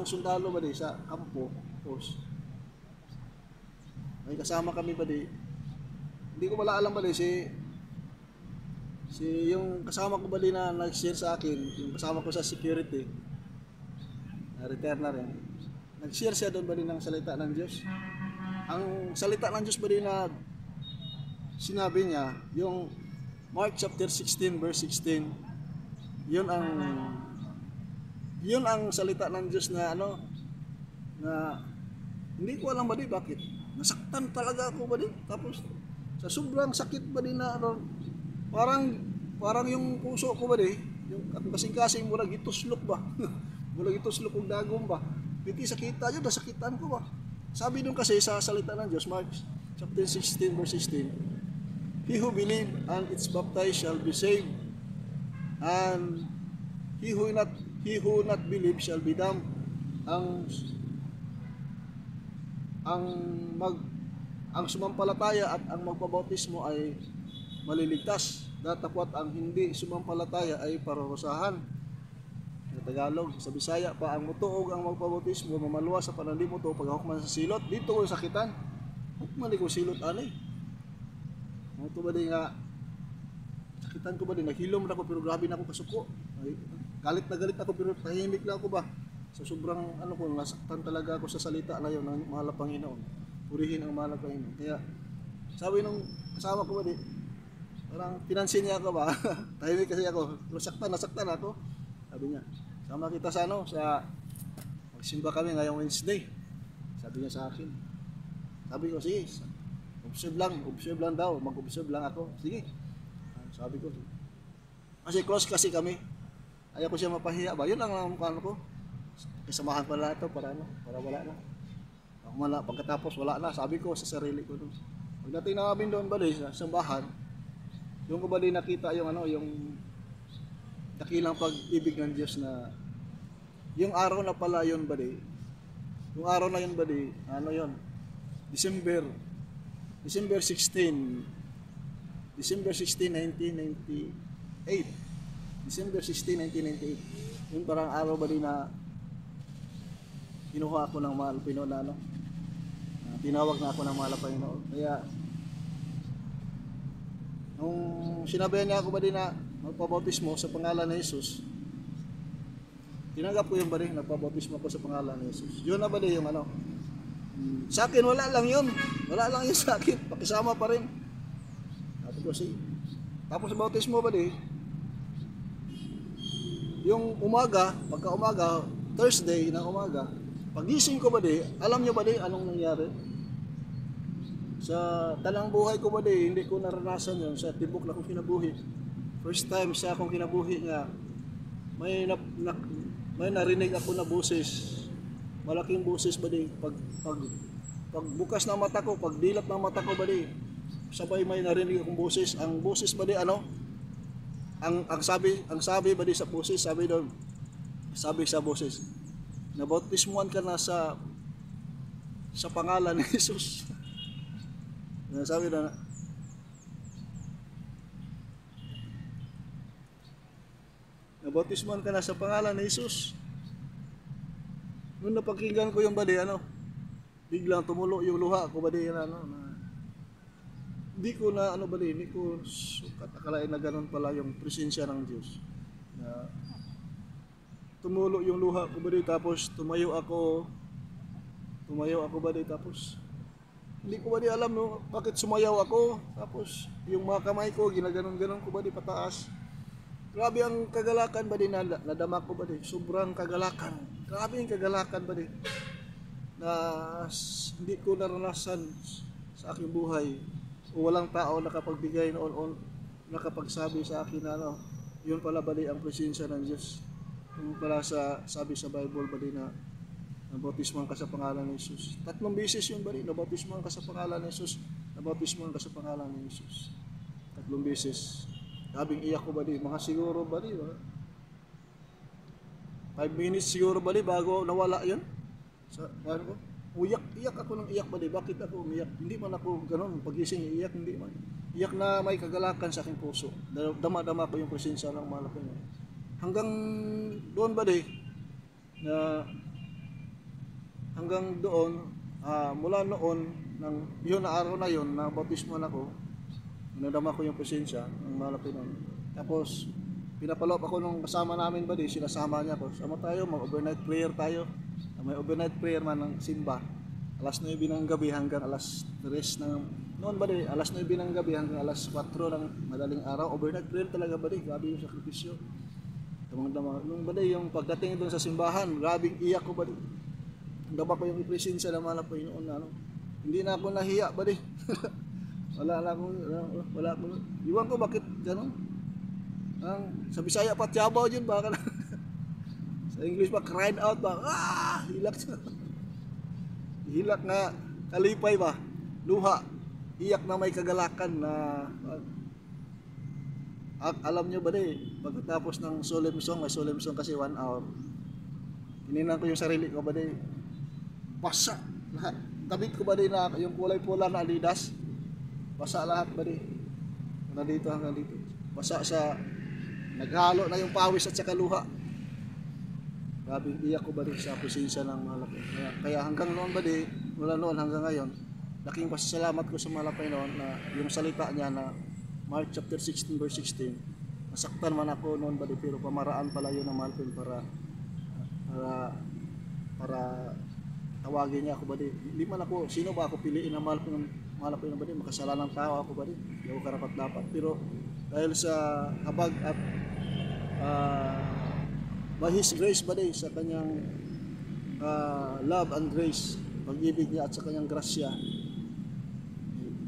sundalo ba din sa kampo, post. May kasama kami ba din. Hindi ko wala alam ba din si yung kasama ko ba din na nag-share sa akin, yung kasama ko sa security, na retire na rin. Nag-share siya doon ba din ng salita ng Diyos. Ang salita ng Diyos ba din na sinabi niya, yung Mark chapter 16 verse 16, yun ang salita ng Diyos na ano, na hindi ko alam ba di bakit. Nasaktan talaga ako ba di. Tapos sa sobrang sakit ba di na ano, parang yung puso ko ba di, yung kasing-kasing mula gituslok ba. Mula gituslok og dagom ba. Piti sakita yun, nasakitan ko ba. Sabi dun kasi sa salita ng Diyos, Mark chapter 16 verse 16, he who believe and is baptized shall be saved, and he who not believe shall be damned. Ang sumampalataya at ang magpabautismo ay maliligtas, datapwat ang hindi sumampalataya ay parurusahan. Sa Tagalog, sa Bisaya pa, ang mutuog ang magpabautismo mamaluwa sa pananlimuto paghahukman sa silot. Dito ko sakitan, hukman ko silot ani. Ito ba din nga, sakitan ko ba din, naghilom na ako pero grabe na ako kasuko. Galit na galit ako pero tahimik lang ako ba. So sobrang ano ko, nasaktan talaga ako sa salita na yun ng mahal na Panginoon. Purihin ang mahal na Panginoon. Kaya sabi nung kasama ko ba din, parang pinansin niya ako ba. Tahimik kasi ako, pero nasaktan ako. Sabi niya, sama kita sa ano, sa magsimba kami ngayong Wednesday. Sabi niya sa akin. Sabi ko, sige, observe lang daw, mag-observe lang ako. Sige. Sabi ko. Kasi close kasi kami. Ayaw ko siya mapahiya ba? Yun lang ang ano ko. Isamahan pala ito para wala na. Pagkatapos wala na, sabi ko sa sarili ko doon. Pagdating namin doon bali sa sambahan, yung ko bali nakita yung ano, yung dakilang pag-ibig ng Diyos na yung araw na pala yun bali. Yung araw na yun bali, ano yun? December 16, 1998. December 16, 1998. Yung parang araw ba din na kinuha ako ng mahal Panginoon na ano. Tinawag na ako ng mahal Panginoon. Kaya nung sinabihan niya ako ba din na magpabautismo sa pangalan ni Jesus, tinanggap ko yung ba din, nagpabautismo ako sa pangalan ni Jesus. Yun na ba din yung ano, sa akin wala lang yun sa akin, pakisama pa rin. Tapos bautismo ba di, yung umaga, pagka-umaga, Thursday ng umaga, pagising ko ba di, alam nyo ba di anong nangyari? Sa talang buhay ko ba di, hindi ko naranasan yun sa tibok na kong kinabuhi. First time sa akong kinabuhi nga, may narinig ako na boses, malaking boses ba di, pag bukas ng mata ko, pag dilat ng mata ko ba di, sabay may narinig akong boses. Ang boses ba di ano? Ang sabi ba di sa boses, sabi sa boses, nabautismuhan ka na sa pangalan ni Jesus. Sabi na, nabautismuhan ka na sa pangalan ni Jesus. Nung napakinggan ko yung badi, ano, biglang tumulo yung luha ko badi, ano, na hindi ko na ano bali, hindi ko sukat akalain na ganun pala yung presensya ng Diyos. Na tumulo yung luha ko bali, tapos tumayo ako bali, tapos hindi ko bali alam no, bakit sumayaw ako. Tapos yung mga kamay ko ginaganon-ganon ko bali pataas. Grabe ang kagalakan bali na nadama ko bali, sobrang kagalakan. Grabe yung kagalakan bali na hindi ko naranasan sa aking buhay. O walang tao nakapagbigay noon, nakapagsabi sa akin na ano, yun pala bali ang presensya ng Diyos. Yung pala sabi sa Bible bali na nabautismuhan ka sa pangalan ni Jesus. 3 beses yun bali, nabautismuhan ka sa pangalan ni Jesus, nabautismuhan ka sa pangalan ni Jesus. 3 beses. Sabing iyak ko bali, mga siguro bali, 5 minutes siguro ba bago nawala yun. Sa ano ko? Iyak ako ng iyak ba bakit ako umiyak? Hindi man ako ganun, pagising iyak, hindi man. Iyak na may kagalakan sa aking puso. Dama-dama ko yung presensya ng mahal na Panginoon. Hanggang doon ba na hanggang doon, mula noon, yun na araw na yun, na bautismo na ako, nadama ko yung presensya ng mahal na Panginoon. Tapos, pinapaloob ako nung kasama namin ba sinasama niya ako. Sama tayo, mag-overnight prayer tayo. May overnight prayer man ng simba. Alas 9 ng gabi hanggang alas 3 ng... Noon ba alas 9 ng gabi hanggang alas 4 ng madaling araw. Overnight prayer talaga ba grabe yung sakripisyo. Damang-dama. Nung ba yung pagdating doon sa simbahan, grabing iyak ko ba dama ko yung presensya ng mahal na Panginoon na hindi na ako nahiya ba wala akong iwan ko bakit gano'n. Sa Bisaya pa tiyabaw yun baka sa English pa cried out ba hilak na kalipay ba luha iyak na may kagalakan na alam nyo ba pagkatapos ng solemn song, may solemn song kasi 1 hour, hininan ko yung sarili ko ba basa lahat. Tabit ko ba na yung kulay pula na Adidas, basa lahat ba mula dito hanggang dito, basa sa naghalo na yung pawis at saka luha. Grabe iyak ko ba sa presensya ng mahal na Panginoon. Kaya hanggang noon ba mula noon hanggang ngayon, laking pasasalamat ko sa mahal na Panginoon na yung salita niya na Mark chapter 16 verse 16, nasaktan man ako noon ba pero pamaraan pala yun ng mahal ko para tawagin niya ako ba hindi man ako, sino ba ako piliin na mahal ko ba makasalanang tao ako ba hindi ako karapat dapat, pero dahil sa habag at by His grace ba sa kanyang love and grace, pag-ibig niya at sa kanyang grasya,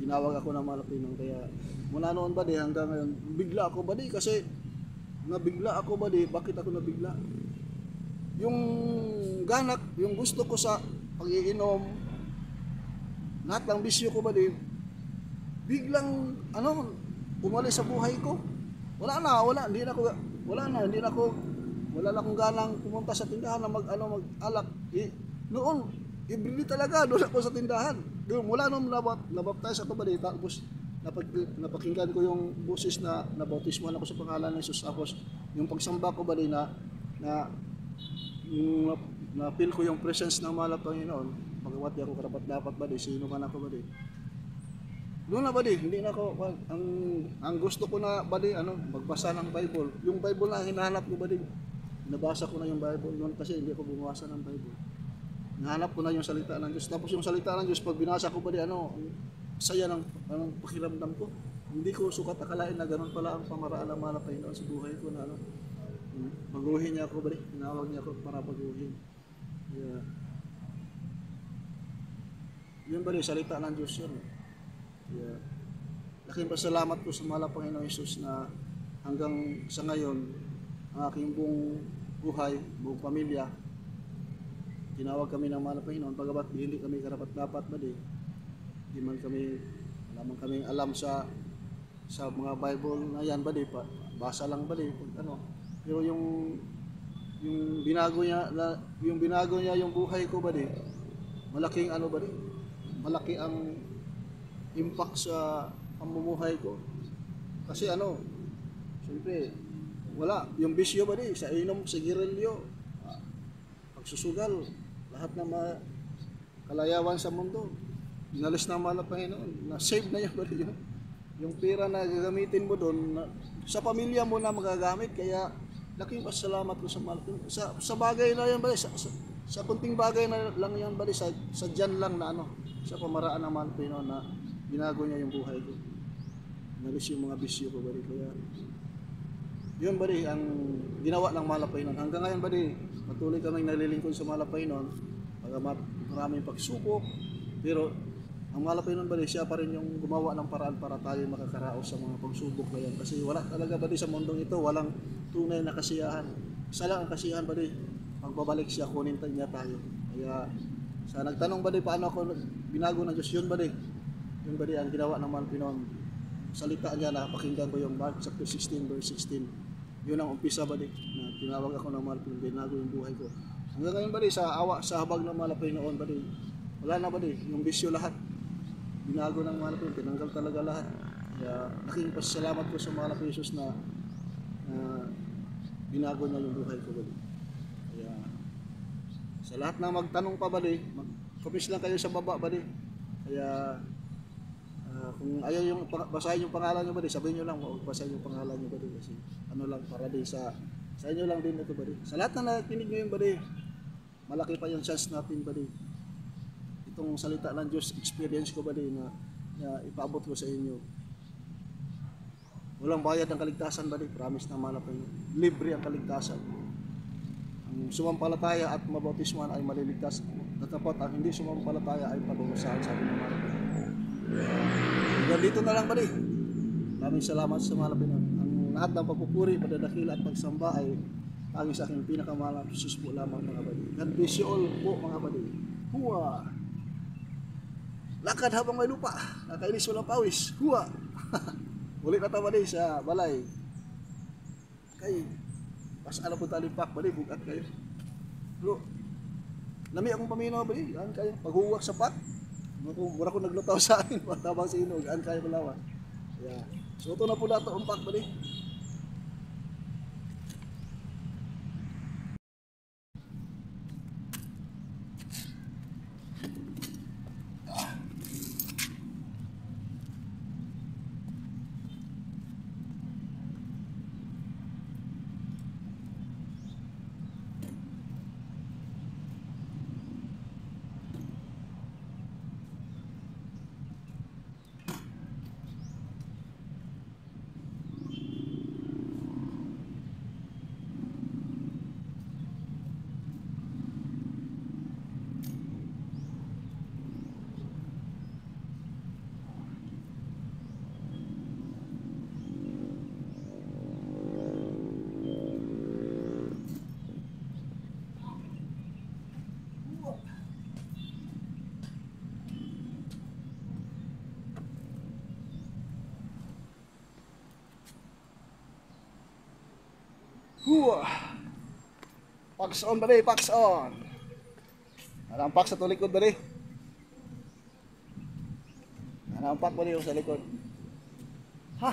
tinawag ako ng mahal na Panginoon. Kaya mula noon ba hanggang ngayon, bigla ako ba kasi nabigla ako ba bakit ako nabigla? Yung ganak, yung gusto ko sa pag-iinom, lahat ng bisyo ko ba biglang umalis sa buhay ko. Wala na akong ganang pumunta sa tindahan na mag-alak. Noon, ibili talaga doon ako sa tindahan. Doon mula nung nabaptize ako ba tapos napakinggan ko yung boses na nabautismohan ako sa pangalan ng Jesus. Tapos yung pagsamba ko ba na feel ko yung presence ng mahal na Panginoon, pagkawat di ako karapat dapat ba sino man ako ba doon na ba hindi na ako ang gusto ko na ba magbasa ng Bible. Yung Bible na hinahanap ko ba nabasa ko na yung Bible noon kasi hindi ako bumasa ng Bible. Hinahanap ko na yung salita ng Diyos. Tapos yung salita ng Diyos pag binasa ko ba saya ng pakiramdam ko. Hindi ko sukat akalain na ganoon pala ang pamaraan ng mahal na Panginoon sa buhay ko na baguhin niya ako ba tinawag niya ako para baguhin. Yeah. Yun ba salita ng Diyos yun. Yeah. Laking pasalamat ko sa mahal na Panginoon Jesus na hanggang sa ngayon ang aking buong buhay, buong pamilya, tinawag kami ng mahal na Panginoon. Pagabat hindi kami karapat dapat ba hindi man kami alam sa mga Bible na yan ba basa lang ba pero yung binago niya yung buhay ko ba malaking malaki ang impact sa pamumuhay ko kasi siyempre wala yung bisyo ba sa inom, sigarilyo, pagsusugal, lahat ng kalayawan sa mundo inalis na mahal na Panginoon, na save na yan ba yung pera na gagamitin mo doon sa pamilya mo na magagamit. Kaya laking pasalamat ko sa mahal sa bagay na yan ba sa kunting bagay na lang yan ba sa dyan lang na sa pamaraan ng mahal na Panginoon na binago niya yung buhay ko, inalis yung mga bisyo ko ba kaya yun ba ang ginawa ng mahal na Panginoon. Hanggang ngayon ba patuloy kaming nalilingkod sa mahal na Panginoon, pagamat maraming pagsubok, pero ang mahal na Panginoon ba siya pa rin yung gumawa ng paraan para tayo makakaraos sa mga pagsubok na yan. Kasi wala talaga ba sa mundong ito, walang tunay na kasiyahan. Isa lang ang kasiyahan ba magbabalik siya, kunin niya tayo. Kaya sa nagtanong ba paano ako binago ng Diyos, yun ba yun ba ang ginawa ng mahal na Panginoon. Salita niya na pakinggan ko yung Mark chapter 16 verse 16. yun ang umpisa ba na tinawag ako ng Malapin, binago yung buhay ko. Hanggang ngayon ba sa habag ng Malapin noon ba wala na ba yung bisyo lahat. Binago ng Malapin, tinanggal talaga lahat. Kaya laking pasalamat ko sa Malapin Jesus na binago niya yung buhay ko ba. Kaya sa lahat na magtanong pa ba mag-comment lang kayo sa baba ba. Kaya kung ayaw yung basahin yung pangalan nyo ba sabihin nyo lang, huwag basahin yung pangalan nyo ba kasi ano lang para sa inyo lang din ito ba sa lahat na nakikinig ngayon ba malaki pa yung chance natin ba itong salita ng Diyos, experience ko ba na ipaabot ko sa inyo. Walang bayad ng kaligtasan ba promise na Malapin, libre ang kaligtasan. Ang sumampalataya at mabautismuhan ay maliligtas, natapat ang hindi sumampalataya ay parurusahan, sabi ng Malapin. Hanggang dito na lang ba maraming salamat sa Malapin. Ang lahat ng pagpupuri, padadakila at pagsamba ay tanging sa aking pinakamahal na Jesus po lamang mga badi. God bless you all po mga badi. Huwa! Lakad habang may lupa, nakainis walang pawis. Huwa! Ulit na tama sa balay. Kay, pas ano po talimpak badi, bugat kayo. Bro, nami akong paminaw badi, gaan kayo. Paghuwak sa pat, mura ko naglutaw sa akin, matabang sinog, gaan kayo malawan. Yeah. So ito na po nato umpak badi. Huwa! Paks on ba paks on! Ano ang paks sa likod ba Ano ang paks ba sa likod? Ha!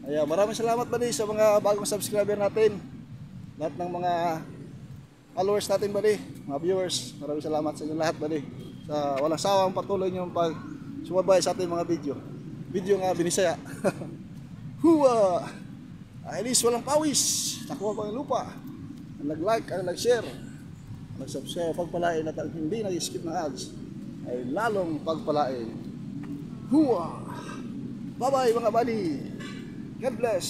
Ayan, maraming salamat ba sa mga bagong subscriber natin. Lahat ng mga followers natin ba mga viewers. Maraming salamat sa inyo lahat ba sa walang sawang patuloy nyo pag sumabay sa ating mga video nga binisaya. Huwa! Ailis walang pawis, nakuha pa ng lupa. Ang nag-like, ang nag-share, ang nag-subscribe, pagpalain at ang hindi nag-skip ng ads ay lalong pagpalain. Huwa! Bye-bye mga buddy! God bless!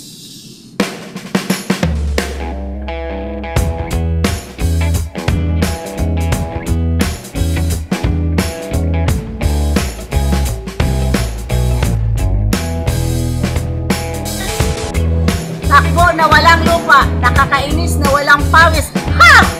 Takbo na walang lupa, nakakainis na walang pawis. Ha!